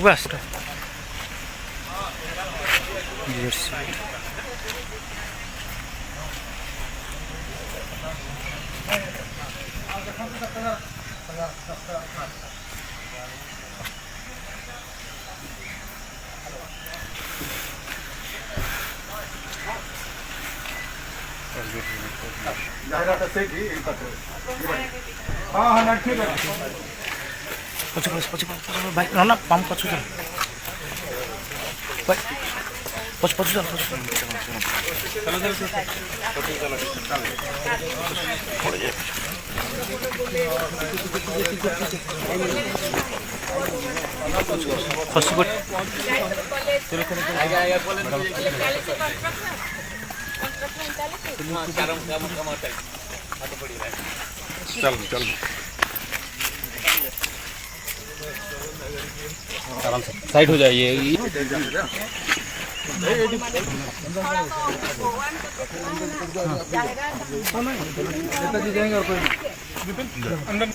Gugasto. Yes. हाँ ठीक है भाई ना पाम पछु चल भाई पछु चल चल चल आराम से साइड हो जाइए। नेताजी जाएंगे और कोई अंदर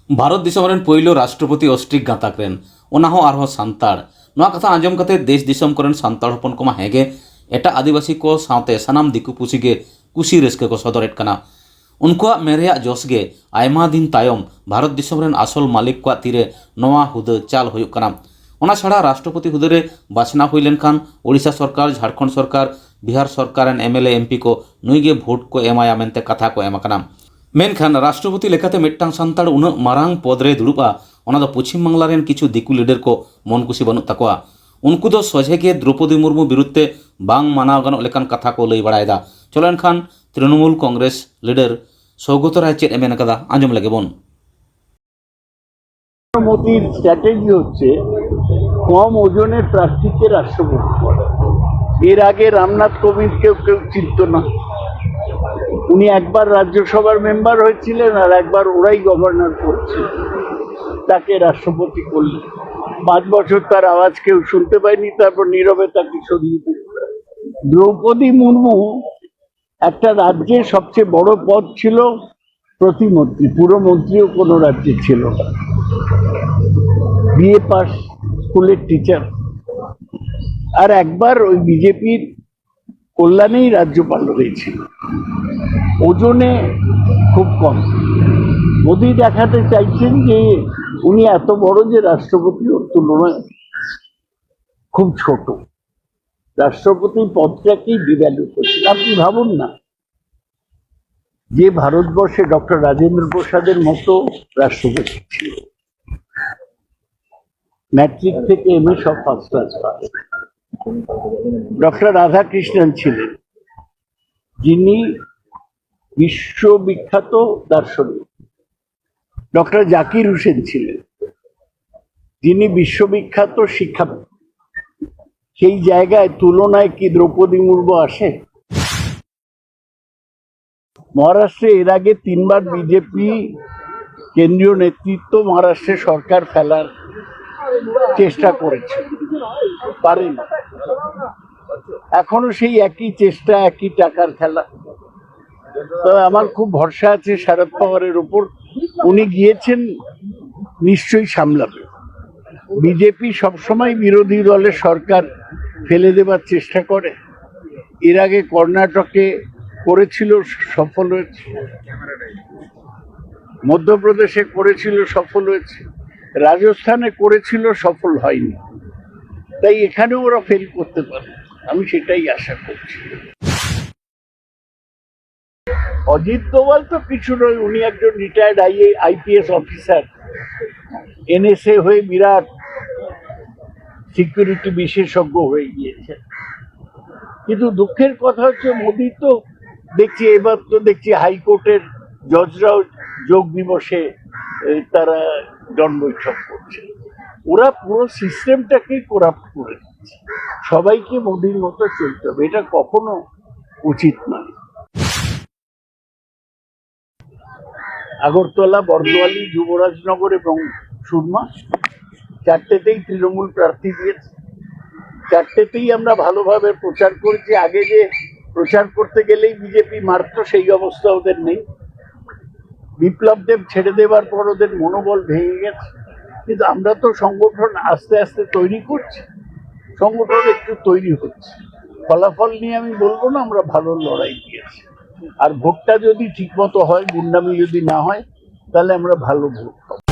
भारत दिसम रेन पहिलो राष्ट्रपति ऑस्ट्रिक गाताक रेन ओनाहो आरहो सांताड़ नोआ कथा आंजम कते देश दिसम करेन सांताड़ हपन कोमा हेगे एटा आदिवासी को सावते सनाम दिकु पुसी गे कुसी रस्के को सदरेट कना उनको मेरेया जोश गे आयमा दिन तायम भारत दिसम रेन आसल मालिक को तीरे नोआ हुदे चाल हुयुक कना ओना छाड़ा राष्ट्रपति हुदे बाछना हुई लेनखान ओडिशा सरकार झारखंड सरकार बिहार सरकार रेन एमएलए एमपी को नुईगे भोट को एमाया मेनते कथा को एमाकना मेनखान राष्ट्रपति लेखाते मिट्टांग सांताड़ उन्ना मारांग पदरे दुड़ुबा ओना दो पश्चिम बांगला रेन किछु दिकु लिडर को मनकुसी बनु तकोआ उनको दो सोझे के द्रौपदी मुर्मू बिरुद्धे बांग मानाव गानोग लेकान कथा को लई बाड़ायदा चलो एनखान तृणमूल कांग्रेस लिडर सौगत राय चेद एमेन कदा आंजम लगे बोन মোদির স্ট্র্যাটেজি হচ্ছে কম ওজনের প্রার্থীকে রাষ্ট্রপতি করা। এর আগে রামনাথ কোবিন্দকেও কেউ চিনত না, উনি একবার রাজ্যসভার মেম্বার হয়েছিলেন আর একবার ওরাই গভর্নর করছিলেন, তাকে রাষ্ট্রপতি করলেন। 5 বছর তার আওয়াজ কেউ শুনতে পায়নি, তারপর নীরবে তাকে সরিয়ে দিল। দ্রৌপদী মুর্মু একটা রাজ্যের সবচেয়ে বড় পদ ছিল প্রতিমন্ত্রী, পুরমন্ত্রীও কোনো রাজ্যে ছিল না, বিএ পাস স্কুলের টিচার, আর একবার ওই বিজেপির কল্যাণেই রাজ্যপাল হয়েছিল। ওজনে খুব কম। মোদি দেখাতে চাইছেন যে উনি এত বড় যে রাষ্ট্রপতি ওর তুলনায় খুব ছোট, রাষ্ট্রপতি পদটাকেই ডিভ্যালু করছেন। আপনি ভাবুন না, যে ভারতবর্ষে ডক্টর রাজেন্দ্র প্রসাদের মতো রাষ্ট্রপতি ছিল, ম্যাট্রিক থেকে এমএ সব first class pass. Doctor Radhakrishnan ছিলেন, যিনি বিশ্ববিখ্যাত দার্শনিক। ডক্টর জাকির হোসেন ছিলেন, যিনি বিশ্ববিখ্যাত শিক্ষাবিদ। সেই জায়গায় তুলনায় কি দ্রৌপদী মুর্মু আসে? মহারাষ্ট্রে এর আগে 3 বার বিজেপি কেন্দ্রীয় নেতৃত্ব মহারাষ্ট্রে সরকার ফেলার চেষ্টা করেছে, পারেনি। এখনো সেই একই চেষ্টা, একই টাকার খেলা। তবে আমার খুব ভরসা আছে শরদ পাওয়ারের উপর, উনি গিয়েছেন, নিশ্চয়ই সামলাবে। বিজেপি সবসময় বিরোধী দলের সরকার ফেলে দেবার চেষ্টা করে। এর আগে কর্ণাটকে করেছিল, সফল হয়েছে, মধ্যপ্রদেশে করেছিল, সফল হয়েছে, রাজস্থানে করেছিল, সফল হয়নি। তাই এখানে ওরা ফেল করতে পারে, আমি সেটাই আশা করছি। অজিত দোভাল তো কিছু নয়, উনি একজন রিটায়ার্ড আইপিএস অফিসার, এনএসএ হয়ে বিরাট সিকিউরিটি বিশেষজ্ঞ হয়ে গিয়েছেন। কিন্তু দুঃখের কথা হচ্ছে মোদি তো দেখছি, এবার তো দেখছি হাইকোর্টের জজরাও যোগ দিবসে তারা জন্মোৎসব করছে। ওরা পুরো সিস্টেমটাকেই করাপ্ট করে দিচ্ছে। সবাইকে মোদির মতো চলতে হবে, এটা কখনো উচিত নয়। আগরতলা, বরদোয়ালি, যুবরাজনগর এবং সুরমা, 4টেতেই তৃণমূল প্রার্থী দিয়েছে। 4টেতেই আমরা ভালোভাবে প্রচার করেছি। আগে যে প্রচার করতে গেলেই বিজেপি মারতো, সেই অবস্থা ওদের নেই। বিপ্লব দেব ছেড়ে দেওয়ার পর ওদের মনোবল ভেঙে গেছে। কিন্তু আমরা তো সংগঠন আস্তে আস্তে তৈরি করছি, সংগঠন একটু তৈরি হচ্ছে। ফলাফল নিয়ে আমি বলবো না, আমরা ভালো লড়াই দিয়েছি। আর ভোটটা যদি ঠিক মতো হয়, গুন্ডামি যদি না হয়, তাহলে আমরা ভালো ভোট পাবো।